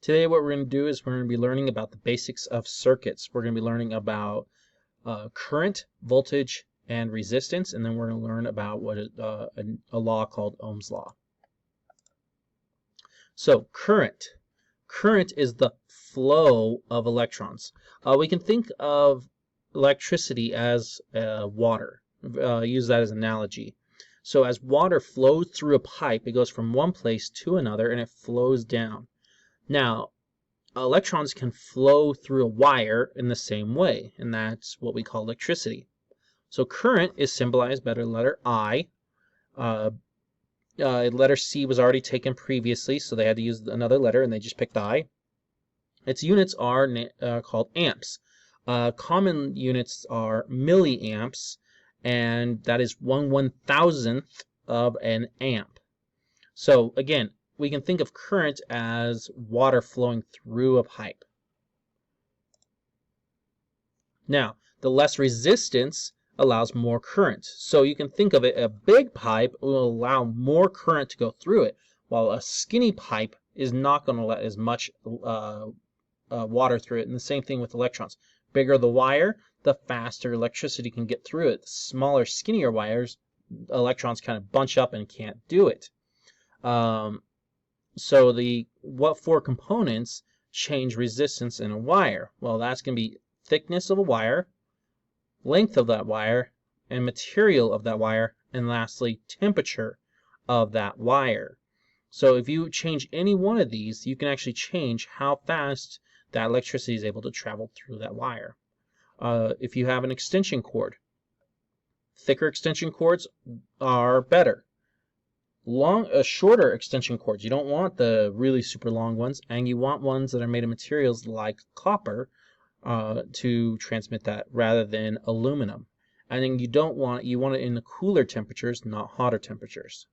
Today what we're going to do is we're going to be learning about the basics of circuits. We're going to be learning about current, voltage, and resistance, and then we're going to learn about what a law called Ohm's Law. So current. Current is the flow of electrons. We can think of electricity as water. Use that as an analogy. So as water flows through a pipe, it goes from one place to another and it flows down. Now, electrons can flow through a wire in the same way, and that's what we call electricity. So current is symbolized by the letter I. Letter C was already taken previously, so they had to use another letter, and they just picked I. Its units are called amps. Common units are milliamps, and that is 1/1000th of an amp. So again, we can think of current as water flowing through a pipe. Now, the less resistance allows more current. So you can think of it, a big pipe will allow more current to go through it, while a skinny pipe is not going to let as much water through it. And the same thing with electrons. Bigger the wire, the faster electricity can get through it. Smaller, skinnier wires, electrons kind of bunch up and can't do it. So what four components change resistance in a wire? Well, that's going to be thickness of a wire, length of that wire, and material of that wire, and lastly, temperature of that wire. So if you change any one of these, you can actually change how fast that electricity is able to travel through that wire. If you have an extension cord, thicker extension cords are better. Shorter extension cords, you don't want the really super long ones, and you want ones that are made of materials like copper to transmit that rather than aluminum. And then you want it in the cooler temperatures, not hotter temperatures.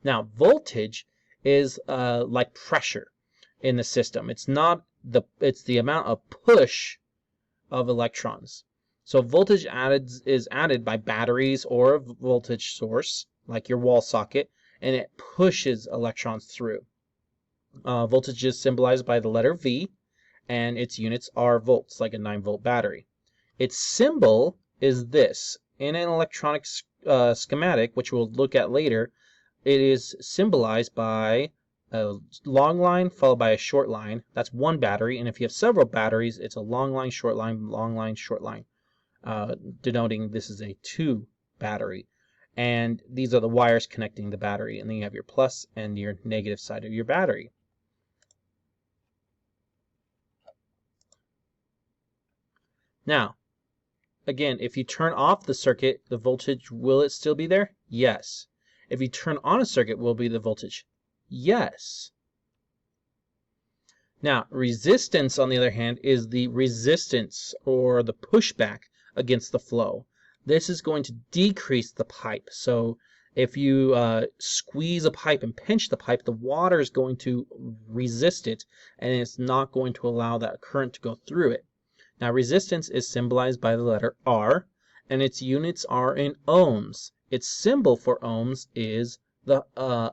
Now, voltage is like pressure in the system. It's the amount of push of electrons. So voltage is added by batteries or a voltage source, like your wall socket, and it pushes electrons through. Voltage is symbolized by the letter V, and its units are volts, like a 9-volt battery. Its symbol is this. In an electronic schematic, which we'll look at later, it is symbolized by a long line followed by a short line. That's one battery, and if you have several batteries, it's a long line, short line, short line, denoting this is a 2 battery. And these are the wires connecting the battery, and then you have your plus and your negative side of your battery. Now, again, if you turn off the circuit, the voltage, will it still be there? Yes. If you turn on a circuit, will be the voltage? Yes. Now, resistance, on the other hand, is the resistance or the pushback against the flow. This is going to decrease the pipe. So if you squeeze a pipe and pinch the pipe, the water is going to resist it, and it's not going to allow that current to go through it. Now, resistance is symbolized by the letter R, and its units are in ohms. Its symbol for ohms is the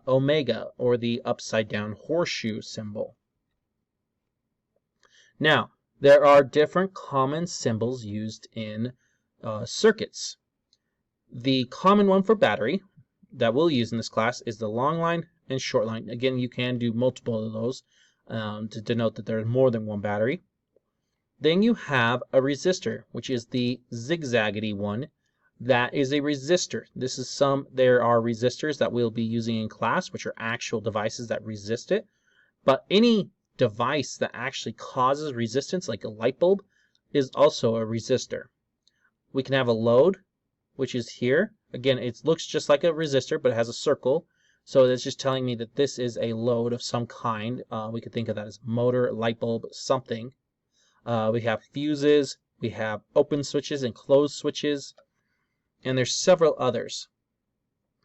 omega, or the upside down horseshoe symbol. Now, there are different common symbols used in circuits. The common one for battery that we'll use in this class is the long line and short line. Again, you can do multiple of those to denote that there's more than one battery. Then you have a resistor, which is the zigzaggedy one. That is a resistor. There are resistors that we'll be using in class, which are actual devices that resist it. But any device that actually causes resistance, like a light bulb, is also a resistor. We can have a load, which is here. Again, it looks just like a resistor, but it has a circle. So that's just telling me that this is a load of some kind. We could think of that as a motor, light bulb, something. We have fuses, we have open switches and closed switches, and there's several others.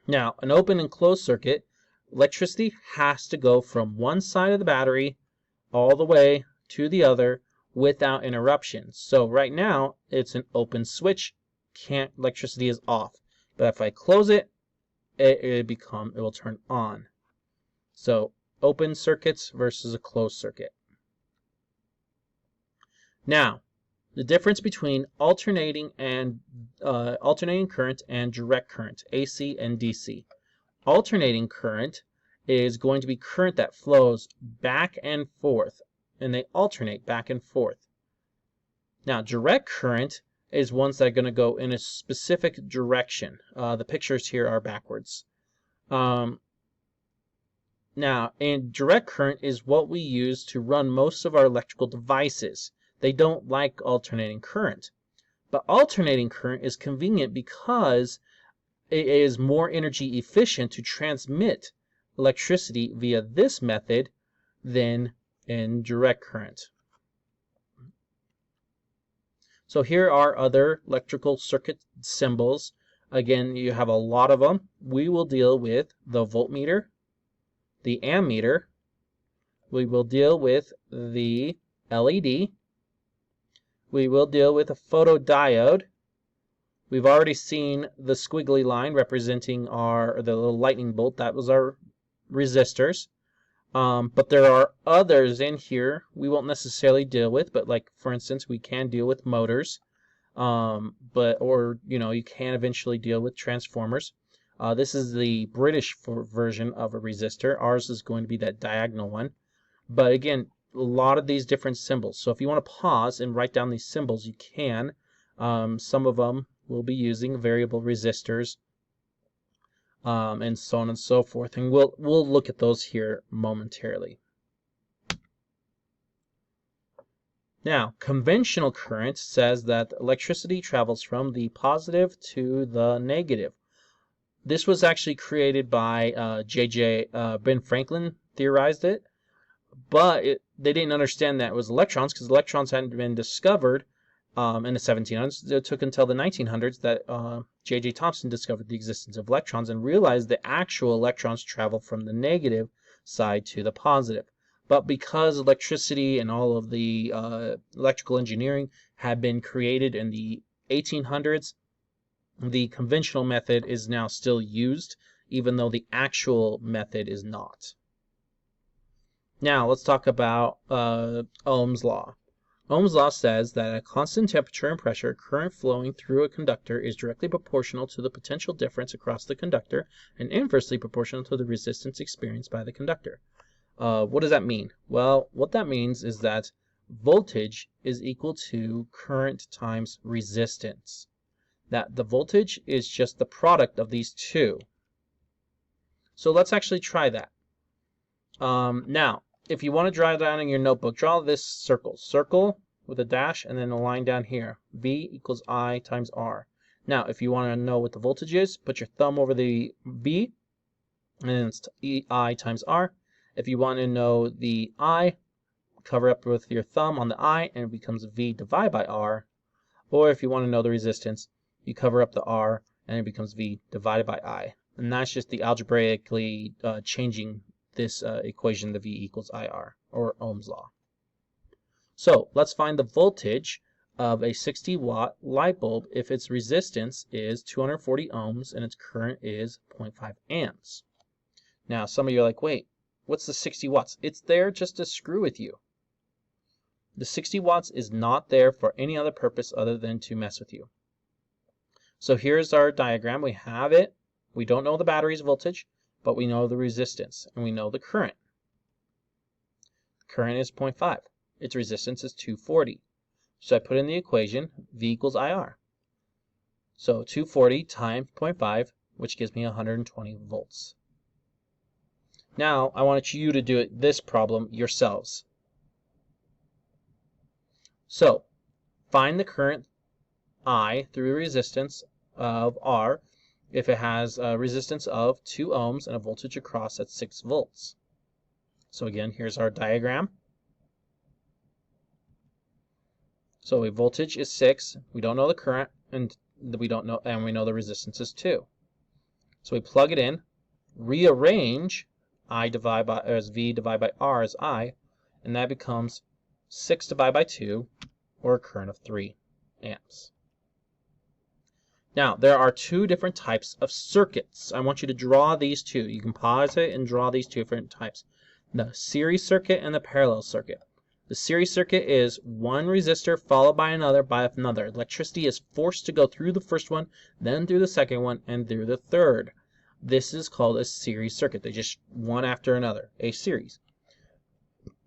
Now, an open and closed circuit, electricity has to go from one side of the battery all the way to the other without interruption. So right now, it's an open switch, electricity is off. But if I close it, it will turn on. So open circuits versus a closed circuit. Now, the difference between alternating current and direct current, AC and DC. Alternating current is going to be current that flows back and forth, and they alternate back and forth. Now, direct current is ones that are going to go in a specific direction. The pictures here are backwards. Now, and direct current is what we use to run most of our electrical devices. They don't like alternating current. But alternating current is convenient because it is more energy efficient to transmit electricity via this method than in direct current. So here are other electrical circuit symbols. Again, you have a lot of them. We will deal with the voltmeter, the ammeter. We will deal with the LED. We will deal with a photodiode. We've already seen the squiggly line representing the little lightning bolt. That was our resistors. But there are others in here we won't necessarily deal with, but like for instance, we can deal with motors. You can eventually deal with transformers. This is the British version of a resistor. Ours is going to be that diagonal one. But again, a lot of these different symbols. So if you want to pause and write down these symbols, you can. Some of them will be using variable resistors, and so on and so forth. And we'll look at those here momentarily. Now, conventional current says that electricity travels from the positive to the negative. This was actually created by Ben Franklin theorized it, but they didn't understand that it was electrons because electrons hadn't been discovered in the 1700s. It took until the 1900s that J.J. Thomson discovered the existence of electrons and realized the actual electrons travel from the negative side to the positive. But because electricity and all of the electrical engineering had been created in the 1800s, the conventional method is now still used, even though the actual method is not. Now, let's talk about Ohm's Law. Ohm's Law says that at a constant temperature and pressure, current flowing through a conductor is directly proportional to the potential difference across the conductor and inversely proportional to the resistance experienced by the conductor. What does that mean? Well, what that means is that voltage is equal to current times resistance. That the voltage is just the product of these two. So let's actually try that. Now, if you want to draw down in your notebook, draw this circle with a dash and then a line down here. V equals I times R. Now, if you want to know what the voltage is, put your thumb over the V, and then it's I times R. If you want to know the I, cover up with your thumb on the I, and it becomes V divided by R. Or if you want to know the resistance, you cover up the R, and it becomes V divided by I. And that's just the algebraically changing this equation, the V equals IR, or Ohm's Law. So let's find the voltage of a 60-watt light bulb if its resistance is 240 ohms and its current is 0.5 amps. Now, some of you are like, wait, what's the 60 watts? It's there just to screw with you. The 60 watts is not there for any other purpose other than to mess with you. So here's our diagram. We have it. We don't know the battery's voltage, but we know the resistance, and we know the current. Current is 0.5. Its resistance is 240. So I put in the equation, V equals IR. So 240 times 0.5, which gives me 120 volts. Now, I want you to do this problem yourselves. So, find the current I through a resistance of R if it has a resistance of 2 ohms and a voltage across at 6 volts. So again, here's our diagram. So a voltage is 6, we don't know the current, and we know the resistance is 2. So we plug it in, rearrange I divided by as V divided by R as I, and that becomes 6 divided by 2, or a current of 3 amps. Now, there are two different types of circuits. I want you to draw these two. You can pause it and draw these two different types. the series circuit and the parallel circuit. The series circuit is one resistor followed by another Electricity is forced to go through the first one, then through the second one, and through the third. This is called a series circuit. They just one after another, a series.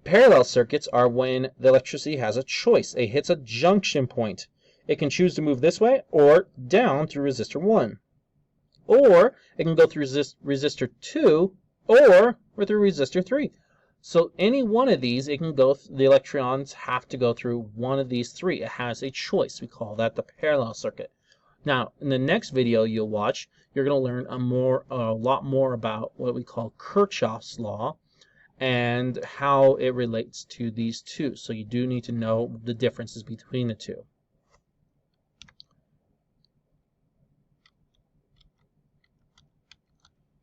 Parallel circuits are when the electricity has a choice. It hits a junction point. It can choose to move this way or down through resistor 1. Or it can go through resistor 2 or through resistor 3. So any one of these, it can go. The electrons have to go through one of these three. It has a choice. We call that the parallel circuit. Now, in the next video you'll watch, you're going to learn a lot more about what we call Kirchhoff's law and how it relates to these two. So you do need to know the differences between the two.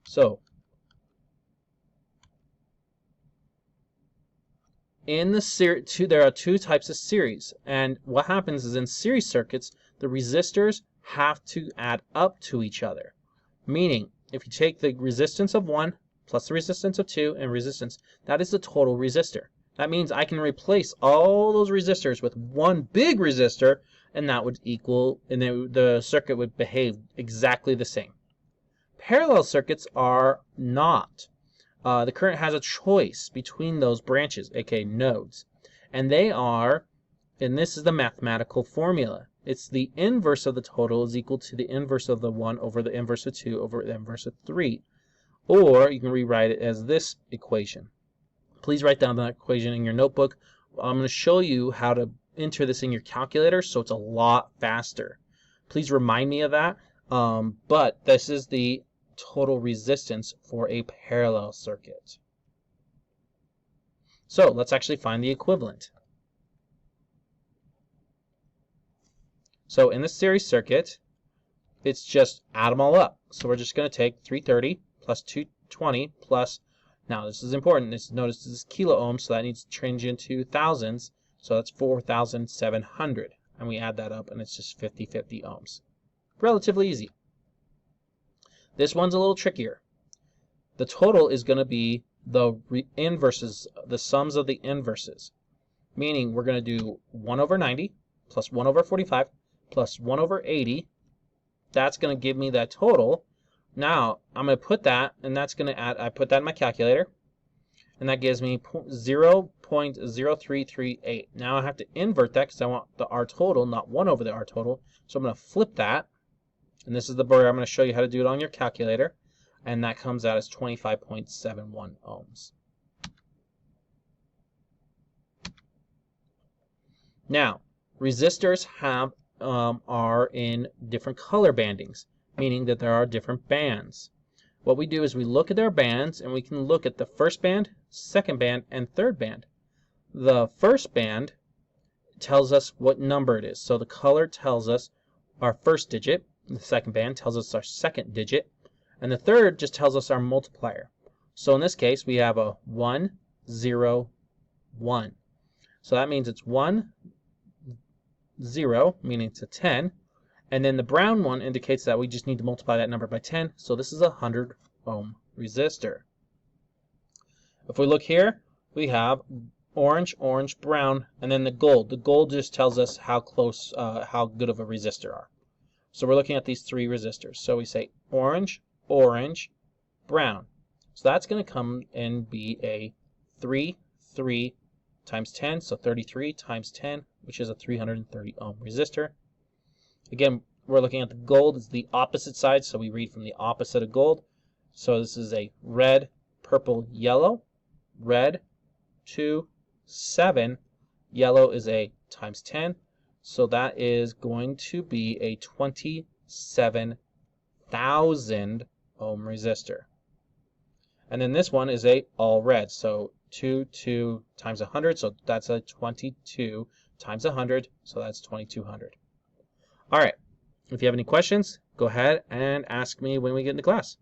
So, in the there are two types of series, and what happens is in series circuits, the resistors have to add up to each other. Meaning, if you take the resistance of 1 plus the resistance of 2 and resistance, that is the total resistor. That means I can replace all those resistors with one big resistor, and that would equal, and then the circuit would behave exactly the same. Parallel circuits are not. The current has a choice between those branches, aka nodes, and they are, and this is the mathematical formula. It's the inverse of the total is equal to the inverse of the 1 over the inverse of 2 over the inverse of 3. Or you can rewrite it as this equation. Please write down that equation in your notebook. I'm going to show you how to enter this in your calculator so it's a lot faster. Please remind me of that. But this is the total resistance for a parallel circuit. So let's actually find the equivalent. So in the series circuit, it's just add them all up. So we're just going to take 330 plus 220 plus, now this is important, notice this is kilo ohms, so that needs to change into thousands, so that's 4,700. And we add that up and it's just 50 ohms. Relatively easy. This one's a little trickier. The total is going to be the inverses, the sums of the inverses. Meaning we're going to do 1 over 90 plus 1 over 45 plus 1 over 80. That's going to give me that total. Now I'm going to put that, and that's going to add, I put that in my calculator, and that gives me 0.0338. Now I have to invert that because I want the R total, not 1 over the R total. So I'm going to flip that. And this is the where I'm going to show you how to do it on your calculator. And that comes out as 25.71 ohms. Now, resistors are in different color bandings, meaning that there are different bands. What we do is we look at their bands, and we can look at the first band, second band, and third band. The first band tells us what number it is. So the color tells us our first digit. The second band tells us our second digit, and the third just tells us our multiplier. So in this case, we have a 1, 0, 1. So that means it's 1, 0, meaning it's a 10, and then the brown one indicates that we just need to multiply that number by 10, so this is a 100 ohm resistor. If we look here, we have orange, orange, brown, and then the gold. The gold just tells us how close, how good of a resistor are. So we're looking at these three resistors. So we say orange, orange, brown. So that's going to come and be a 3 times 10, so 33 times 10, which is a 330 ohm resistor. Again, we're looking at the gold. It's the opposite side, so we read from the opposite of gold. So this is a red, purple, yellow. Red, 2, 7. Yellow is a times 10. So that is going to be a 27,000 ohm resistor. And then this one is a all red. So 2 times 100. So that's a 22 times 100. So that's 2200. All right. If you have any questions, go ahead and ask me when we get into class.